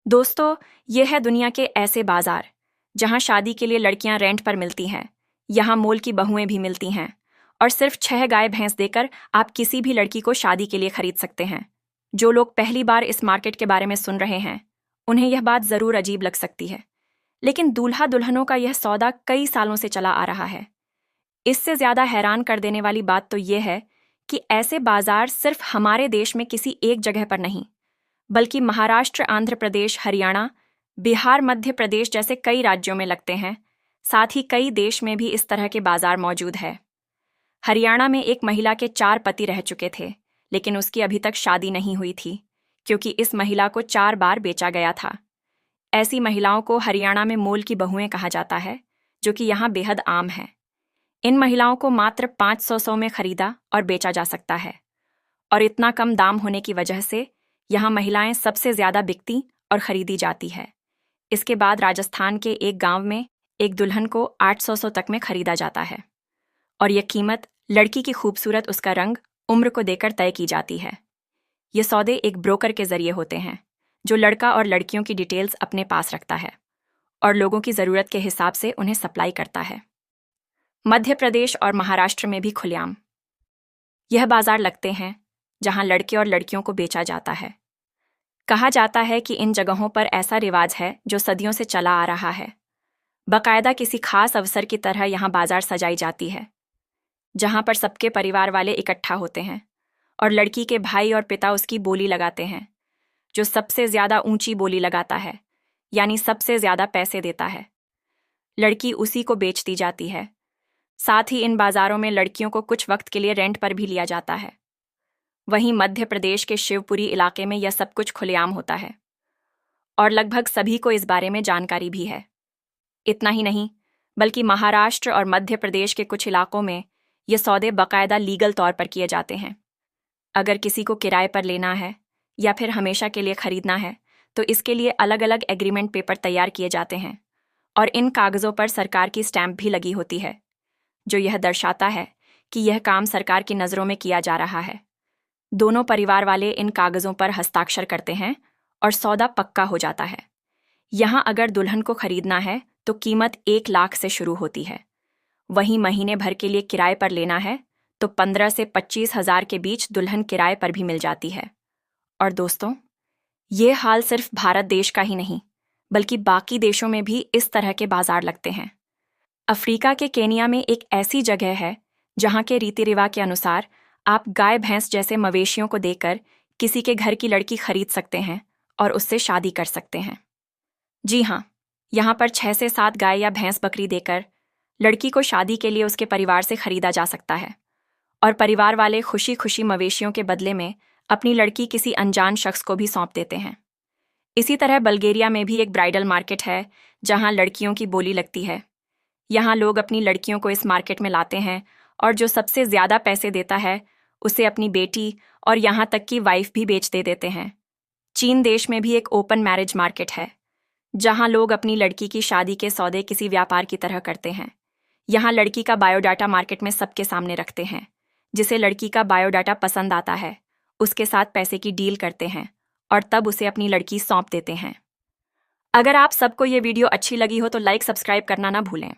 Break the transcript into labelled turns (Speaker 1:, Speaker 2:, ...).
Speaker 1: दोस्तों, ये है दुनिया के ऐसे बाजार जहां शादी के लिए लड़कियां रेंट पर मिलती हैं। यहाँ मोल की बहुएं भी मिलती हैं और सिर्फ 6 गाय भैंस देकर आप किसी भी लड़की को शादी के लिए खरीद सकते हैं। जो लोग पहली बार इस मार्केट के बारे में सुन रहे हैं, उन्हें यह बात जरूर अजीब लग सकती है, लेकिन दूल्हा दुल्हनों का यह सौदा कई सालों से चला आ रहा है। इससे ज्यादा हैरान कर देने वाली बात तो यह है कि ऐसे बाजार सिर्फ हमारे देश में किसी एक जगह पर नहीं, बल्कि महाराष्ट्र, आंध्र प्रदेश, हरियाणा, बिहार, मध्य प्रदेश जैसे कई राज्यों में लगते हैं। साथ ही कई देश में भी इस तरह के बाजार मौजूद है। हरियाणा में एक महिला के 4 पति रह चुके थे, लेकिन उसकी अभी तक शादी नहीं हुई थी, क्योंकि इस महिला को 4 बार बेचा गया था। ऐसी महिलाओं को हरियाणा में मोल की बहुएं कहा जाता है, जो कि यहाँ बेहद आम है। इन महिलाओं को मात्र 500 में खरीदा और बेचा जा सकता है, और इतना कम दाम होने की वजह से यहाँ महिलाएं सबसे ज्यादा बिकती और खरीदी जाती है। इसके बाद राजस्थान के एक गांव में एक दुल्हन को 800 तक में खरीदा जाता है, और यह कीमत लड़की की खूबसूरत, उसका रंग, उम्र को देकर तय की जाती है। ये सौदे एक ब्रोकर के जरिए होते हैं, जो लड़का और लड़कियों की डिटेल्स अपने पास रखता है और लोगों की जरूरत के हिसाब से उन्हें सप्लाई करता है। मध्य प्रदेश और महाराष्ट्र में भी खुलेआम यह बाजार लगते हैं, जहां लड़के और लड़कियों को बेचा जाता है। कहा जाता है कि इन जगहों पर ऐसा रिवाज है जो सदियों से चला आ रहा है। बाकायदा किसी खास अवसर की तरह यहाँ बाजार सजाई जाती है, जहां पर सबके परिवार वाले इकट्ठा होते हैं और लड़की के भाई और पिता उसकी बोली लगाते हैं। जो सबसे ज्यादा ऊंची बोली लगाता है, यानी सबसे ज्यादा पैसे देता है, लड़की उसी को बेचती जाती है। साथ ही इन बाजारों में लड़कियों को कुछ वक्त के लिए रेंट पर भी लिया जाता है। वहीं मध्य प्रदेश के शिवपुरी इलाके में यह सब कुछ खुलेआम होता है, और लगभग सभी को इस बारे में जानकारी भी है। इतना ही नहीं, बल्कि महाराष्ट्र और मध्य प्रदेश के कुछ इलाकों में ये सौदे बाकायदा लीगल तौर पर किए जाते हैं। अगर किसी को किराए पर लेना है या फिर हमेशा के लिए खरीदना है, तो इसके लिए अलग अलग एग्रीमेंट पेपर तैयार किए जाते हैं, और इन कागजों पर सरकार की स्टैंप भी लगी होती है, जो यह दर्शाता है कि यह काम सरकार की नज़रों में किया जा रहा है। दोनों परिवार वाले इन कागजों पर हस्ताक्षर करते हैं और सौदा पक्का हो जाता है। यहाँ अगर दुल्हन को खरीदना है तो कीमत 1 लाख से शुरू होती है। वहीं महीने भर के लिए किराए पर लेना है तो 15 से 25,000 के बीच दुल्हन किराए पर भी मिल जाती है। और दोस्तों, ये हाल सिर्फ भारत देश का ही नहीं, बल्कि बाकी देशों में भी इस तरह के बाजार लगते हैं। अफ्रीका के केनिया में एक ऐसी जगह है जहाँ के रीति रिवाज के अनुसार आप गाय भैंस जैसे मवेशियों को देकर किसी के घर की लड़की खरीद सकते हैं और उससे शादी कर सकते हैं। जी हाँ, यहाँ पर 6 से 7 गाय या भैंस बकरी देकर लड़की को शादी के लिए उसके परिवार से खरीदा जा सकता है, और परिवार वाले खुशी खुशी मवेशियों के बदले में अपनी लड़की किसी अनजान शख्स को भी सौंप देते हैं। इसी तरह बल्गेरिया में भी एक ब्राइडल मार्केट है जहाँ लड़कियों की बोली लगती है। यहाँ लोग अपनी लड़कियों को इस मार्केट में लाते हैं, और जो सबसे ज्यादा पैसे देता है उसे अपनी बेटी और यहाँ तक कि वाइफ भी बेच दे देते हैं। चीन देश में भी एक ओपन मैरिज मार्केट है, जहाँ लोग अपनी लड़की की शादी के सौदे किसी व्यापार की तरह करते हैं। यहाँ लड़की का बायोडाटा मार्केट में सबके सामने रखते हैं। जिसे लड़की का बायोडाटा पसंद आता है, उसके साथ पैसे की डील करते हैं और तब उसे अपनी लड़की सौंप देते हैं। अगर आप सबको ये वीडियो अच्छी लगी हो तो लाइक, सब्सक्राइब करना ना भूलें।